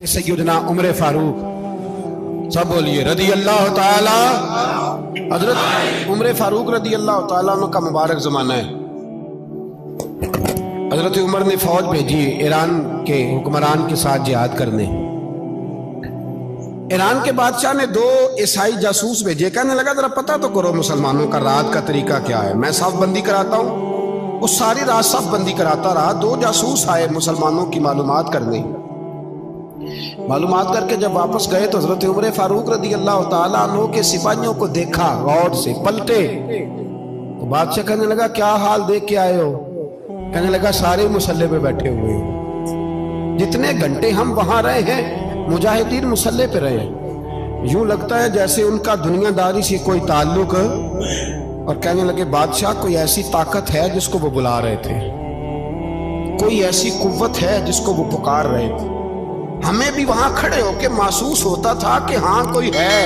सैयदना उमर फारूक, सब बोलिए रदी अल्लाह ताला। हजरत उमर फारूक रदी अल्लाह ताला अन्हु का मुबारक जमाना है। हजरत उमर ने फौज भेजी ईरान के हुक्मरान के साथ जिहाद करने। ईरान के बादशाह ने 2 ईसाई जासूस भेजे। कहने लगा जरा पता तो करो मुसलमानों का रात का तरीका क्या है, मैं साफ बंदी कराता हूँ। वो सारी रात साफ बंदी कराता रहा। 2 जासूस आए मुसलमानों की मालूमात करने। मालूमात करके जब वापस गए तो हजरत उमर फारूक रदी अल्लाह ताला अन्हु के सिपाहियों को देखा, गौर से पलटे तो बादशाह कहने लगा क्या हाल देख के आए हो? कहने लगा सारे मुसल्ले पे बैठे हुए हो। जितने घंटे हम वहां रहे हैं मुजाहिदीन मुसल्ले पे रहे हैं, यूं लगता है जैसे उनका दुनियादारी से कोई ताल्लुक। और कहने लगे बादशाह कोई ऐसी ताकत है जिसको वो बुला रहे थे, कोई ऐसी कुव्वत है जिसको वो पुकार रहे थे। हमें भी वहां खड़े होके महसूस होता था कि हाँ कोई है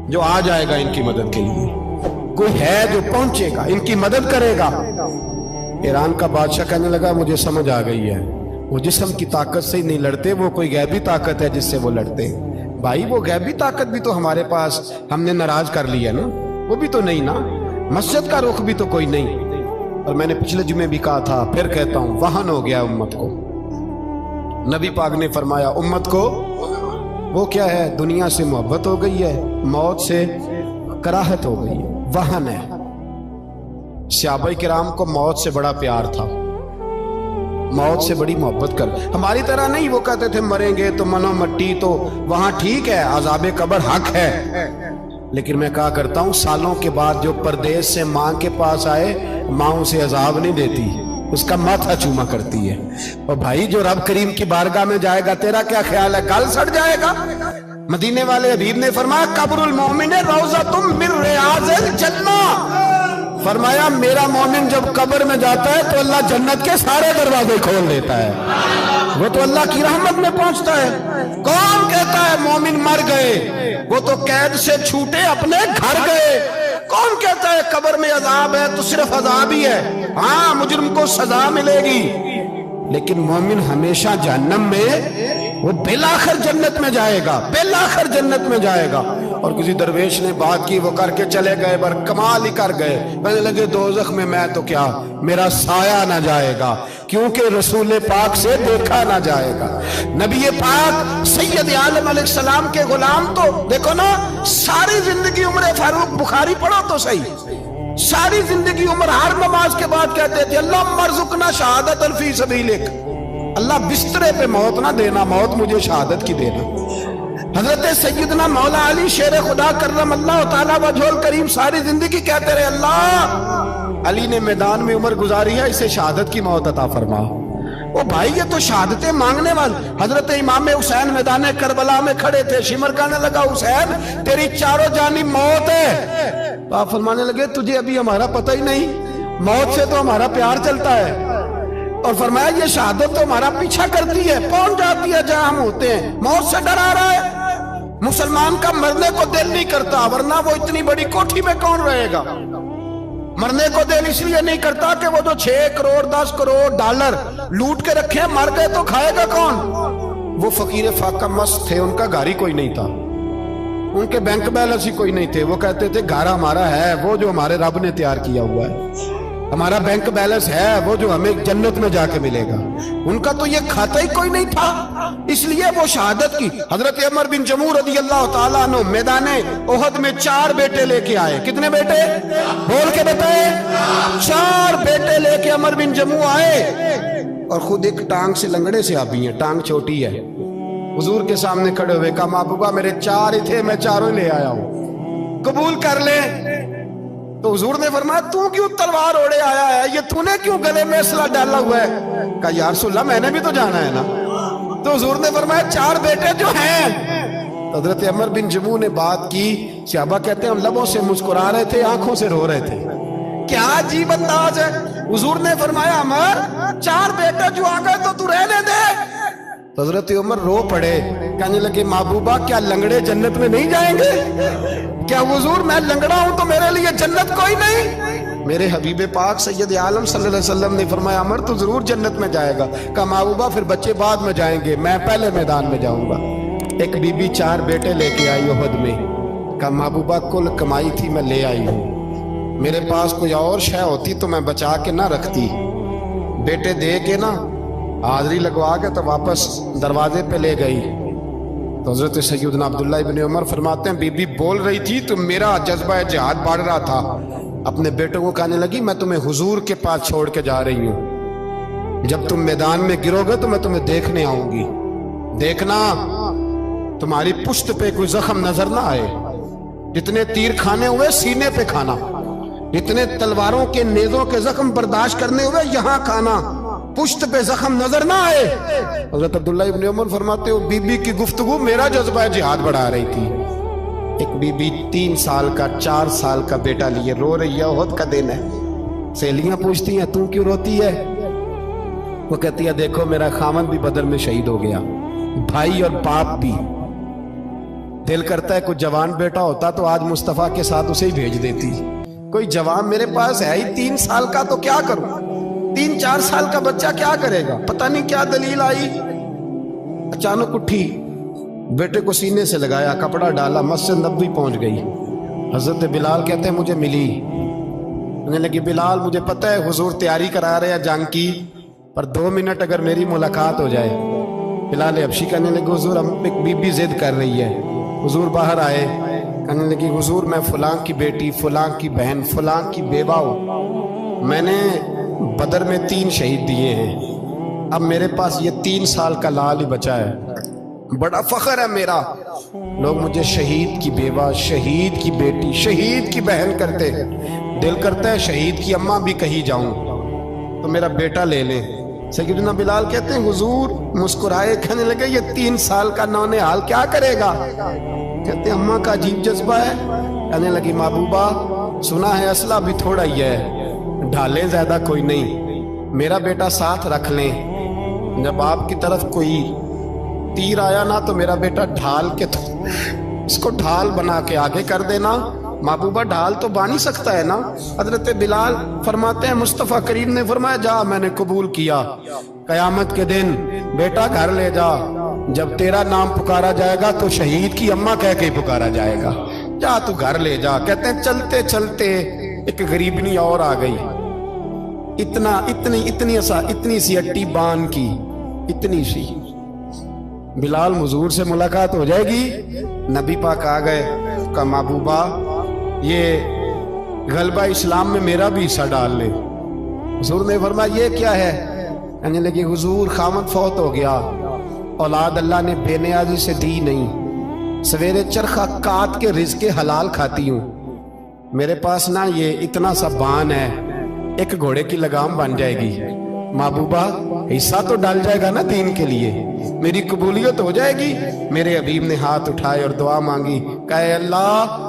जो आ जाएगा इनकी मदद के लिए, कोई है जो पहुंचेगा इनकी मदद करेगा। ईरान का बादशाह कहने लगा मुझे समझ आ गई है, वो जिस्म की ताकत से ही नहीं लड़ते, वो कोई गैबी ताकत है जिससे वो लड़ते हैं। भाई वो गैबी ताकत भी तो हमारे पास हमने नाराज कर लिया ना, वो भी तो नहीं ना, मस्जिद का रुख भी तो कोई नहीं। और मैंने पिछले जुमे भी कहा था, फिर कहता हूं, वहन हो गया उम्मत को। नबी पाक ने फरमाया उम्मत को वो क्या है, दुनिया से मोहब्बत हो गई है, मौत से कराहत हो गई है, वहन है। सहाबाए किराम को मौत से बड़ा प्यार था, मौत से बड़ी मोहब्बत कर। हमारी तरह नहीं, वो कहते थे मरेंगे तो मनो मट्टी, तो वहां ठीक है, अज़ाबे कब्र हक है। लेकिन मैं कहा करता हूं सालों के बाद जो परदेश से मां के पास आए, मां उसे अजाब नहीं देती, उसका माथा चूमा करती है। और भाई जो रब करीम की बारगाह में जाएगा, तेरा क्या ख्याल है, गल सड़ जाएगा? मदीने वाले हबीब ने फरमाया कब्रुल मोमिन रौज़तुम मिन रियाज़िल जन्नह। फरमाया मेरा मोमिन जब कब्र में जाता है तो अल्लाह जन्नत के सारे दरवाजे खोल देता है, वो तो अल्लाह की रहमत में पहुंचता है। कौन कहता है मोमिन मर गए, वो तो कैद से छूटे अपने घर गए। कौन कहता है कब्र में अजाब है तो सिर्फ अजाब ही है, हाँ मुजरिम को सजा मिलेगी, लेकिन मोमिन हमेशा जहन्नम में, वो बिलाखिर जन्नत में जाएगा, बिलाखिर जन्नत में जाएगा। और किसी दरवेश ने बात की, वो करके चले गए, पर कमाल ही कर गए। कहने लगे दोज़ख में मैं तो क्या, मेरा साया ना जाएगा, क्योंकि रसूल पाक से देखा ना जाएगा। नबी पाक सैयद आलम अलैहिस्सलाम के गुलाम तो देखो ना, सारी जिंदगी उमर फारूक, बुखारी पढ़ो तो सही, सारी जिंदगी उमर हर नमाज के बाद कहते थे अल्लाह मरज़ुकना शहादतन फी सबीलिक, अल्लाह बिस्तरे पे मौत ना देना, मौत मुझे शहादत की देना। हजरत सैयदना मौला अली शेर खुदा करम अल्लाह ताला वजहुल करीम सारी जिंदगी कहते रहे अल्लाह, अली ने मैदान में उम्र गुजारी है, इसे शहादत की मौत अता फरमा। ओ भाई ये तो शहादतें मांगने वाले। हजरत इमाम हुसैन मैदान करबला में खड़े थे, शिमर कहने लगा हुसैन तेरी चारों जानिब मौत है। तो आप फरमाने लगे तुझे अभी हमारा पता ही नहीं, मौत से तो हमारा प्यार चलता है। और फरमाया ये शहादत तो हमारा पीछा करती है, पहुंच जाती है जहां हम होते हैं। मौत से डरा रहा है, मुसलमान का मरने को दिल नहीं करता, वरना वो इतनी बड़ी कोठी में कौन रहेगा। मरने को दिल इसलिए नहीं करता कि वो जो 6 करोड़ 10 करोड़ डॉलर लूट के रखे, मर गए तो खाएगा कौन। वो फकीर फाका मस्त थे, उनका घर ही कोई नहीं था, उनके बैंक बैलेंस ही कोई नहीं थे। वो कहते थे घर हमारा है वो जो हमारे रब ने तैयार किया हुआ है, हमारा बैंक बैलेंस है वो जो हमें जन्नत में जाके मिलेगा। उनका तो ये खाता ही कोई नहीं था, इसलिए वो शहादत की। हजरत उमर बिन जमू रदी अल्लाह ताला अन्हु मैदाने ओहद में 4 बेटे लेके आए। कितने बेटे बोल के बताए? 4 बेटे लेके उमर बिन जमू आए, और खुद एक टांग से लंगड़े से आप भी हैं, टांग छोटी है। हुजूर के सामने खड़े हुए कहा महबूबा मेरे 4 ही थे, मैं 4 ही ले आया हूं, कबूल कर ले। तो हुजूर ने फरमाया तू क्यों तलवार ओढ़े आया है, ये तूने क्यों गले में असला डाला हुआ है? कहा या रसूल अल्लाह मैंने भी तो जाना है ना। तो हुजूर ने फरमाया 4 बेटे जो हैं। तो हजरत उमर बिन जमू ने बात की, सहाबा कहते हैं हम लबों से मुस्कुरा रहे थे, आंखों से रो रहे थे, क्या अजीब अंदाज है। हुजूर ने फरमाया उमर 4 बेटे जो आ गए तो तू रहने दे। तो हजरत उमर रो पड़े, कहने लगे महबूबा क्या लंगड़े जन्नत में नहीं जाएंगे? क्या हुजूर मैं लंगड़ा हूं तो मेरे लिए जन्नत कोई नहीं? میرے حبیب پاک سید عالم صلی اللہ علیہ وسلم نے فرمایا عمر تو ضرور جنت میں جائے گا. کہا محبوبہ پھر بچے بعد میں جائیں گے, میں پہلے میدان میں جاؤں گا. ایک بی بی 4 بیٹے لے کے آئی احد میں. کہا محبوبہ کل کمائی تھی میں لے آئی ہوں, میرے پاس کوئی اور شے ہوتی تو میں بچا کے نہ رکھتی. بیٹے دے کے نا حاضری لگوا کے تو واپس دروازے پہ لے گئی. تو حضرت سیدنا عبداللہ ابن عمر فرماتے ہیں بی بی بول رہی تھی تو میرا جذبہ جہاد بڑھ رہا تھا. اپنے بیٹوں کو کہنے لگی میں تمہیں حضور کے پاس چھوڑ کے جا رہی ہوں, جب تم میدان میں گرو گے تو میں تمہیں دیکھنے آؤں گی. دیکھنا تمہاری پشت پہ کوئی زخم نظر نہ آئے. جتنے تیر کھانے ہوئے سینے پہ کھانا, جتنے تلواروں کے نیزوں کے زخم برداشت کرنے ہوئے یہاں کھانا, پشت پہ زخم نظر نہ آئے. حضرت عبداللہ ابن عمر فرماتے ہو بی بی کی گفتگو میرا جذبہ جہاد بڑھا رہی تھی. ایک بی بی 3 سال کا 4 سال کا بیٹا لیے رو رہی ہے, احد کا دن ہے. سہیلیاں پوچھتی ہیں تو کیوں روتی ہے؟ وہ کہتی ہے دیکھو میرا خامد بھی بدر میں شہید ہو گیا, بھائی اور باپ بھی. دل کرتا ہے کوئی جوان بیٹا ہوتا تو آج مصطفیٰ کے ساتھ اسے ہی بھیج دیتی. کوئی جوان میرے پاس ہے ہی 3 سال کا تو کیا کروں, 3-4 سال کا بچہ کیا کرے گا؟ پتہ نہیں کیا دلیل آئی. اچانک اٹھی, بیٹے کو سینے سے لگایا, کپڑا ڈالا, مسجد نبوی پہنچ گئی. حضرت بلال کہتے ہیں مجھے ملی. کہنے لگی بلال مجھے پتہ ہے حضور تیاری کرا رہے ہیں جنگ کی, پر 2 منٹ اگر میری ملاقات ہو جائے. بلال حبشی کہنے لگے حضور ہم ایک بی بی ضد کر رہی ہے. حضور باہر آئے, کہنے لگی حضور میں فلاں کی بیٹی, فلاں کی بہن, فلاں کی بیوہ ہوں, میں نے بدر میں 3 شہید دیے ہیں, اب میرے پاس یہ 3 سال کا لال ہی بچا ہے, بڑا فخر ہے میرا. لوگ مجھے شہید کی بیوہ, شہید کی بیٹی, شہید کی بہن کرتے ہیں. دل کرتا ہے شہید کی اماں بھی کہیں جاؤں تو میرا بیٹا لے لیں. سیدنا بلال کہتے ہیں حضور مسکرائے, کہنے لگے یہ 3 سال کا نونہال کیا کرے گا؟ کہتے ہیں اماں کا عجیب جذبہ ہے. کہنے لگی محبوبہ سنا ہے اسلحہ بھی تھوڑا ہی ہے, ڈھالیں زیادہ کوئی نہیں, میرا بیٹا ساتھ رکھ لیں, جب آپ کی طرف کوئی تیر آیا نا تو میرا بیٹا ڈھال کے تو اس کو ڈھال بنا کے آگے کر دینا. محبوبہ ڈھال تو بانی سکتا ہے نا. حضرت بلال فرماتے ہیں مصطفیٰ کریم نے فرمایا جا میں نے قبول کیا, قیامت کے دن بیٹا گھر لے جا, جب تیرا نام پکارا جائے گا تو شہید کی اماں کہہ کے پکارا جائے گا, جا تو گھر لے جا. کہتے ہیں چلتے چلتے ایک غریبنی اور آ گئی, اتنی سی اٹی بان کی, اتنی سی. بلال حضور سے ملاقات ہو جائے گی. نبی پاک آ گئے, کہا محبوبہ یہ غلبہ اسلام میں میرا بھی حصہ ڈال لے. حضور نے فرمایا یہ کیا ہے؟ کہنے لگے حضور خامد فوت ہو گیا, اولاد اللہ نے بے نیازی سے دی نہیں, سویرے چرخہ کاٹ کے رزق حلال کھاتی ہوں. میرے پاس نا یہ اتنا سا بان ہے, ایک گھوڑے کی لگام بن جائے گی. محبوبہ حصہ تو ڈال جائے گا نا دین کے لیے, میری قبولیت ہو جائے گی. میرے حبیب نے ہاتھ اٹھائے اور دعا مانگی, کہے اللہ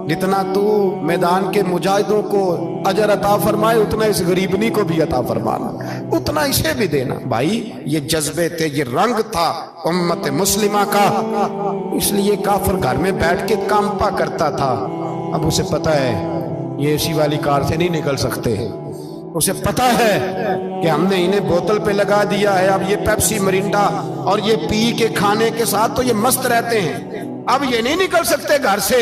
جتنا تو میدان کے مجاہدوں کو اجر عطا فرمائے اتنا اس غریبنی کو بھی عطا فرمانا, اتنا اسے بھی دینا. بھائی یہ جذبے تھے, یہ رنگ تھا امت مسلمہ کا, اس لیے کافر گھر میں بیٹھ کے کانپا کرتا تھا. اب اسے پتہ ہے یہ اسی والی کار سے نہیں نکل سکتے, اسے پتہ ہے کہ ہم نے انہیں بوتل پہ لگا دیا ہے, اب یہ پیپسی مرینڈا اور یہ پی کے کھانے کے ساتھ تو یہ مست رہتے ہیں, اب یہ نہیں نکل سکتے گھر سے.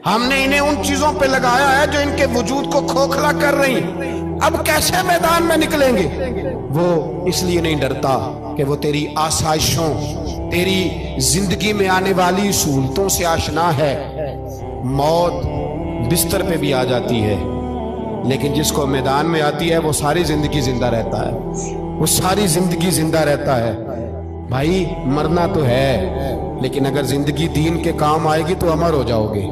ہم نے انہیں ان چیزوں پہ لگایا ہے جو ان کے وجود کو کھوکھلا کر رہی, اب کیسے میدان میں نکلیں گے؟ وہ اس لیے نہیں ڈرتا کہ وہ تیری آسائشوں, تیری زندگی میں آنے والی سہولتوں سے آشنا ہے. موت بستر پہ بھی آ جاتی ہے, لیکن جس کو میدان میں آتی ہے وہ ساری زندگی زندہ رہتا ہے, وہ ساری زندگی زندہ رہتا ہے. بھائی مرنا تو ہے, لیکن اگر زندگی دین کے کام آئے گی تو امر ہو جاؤ گے.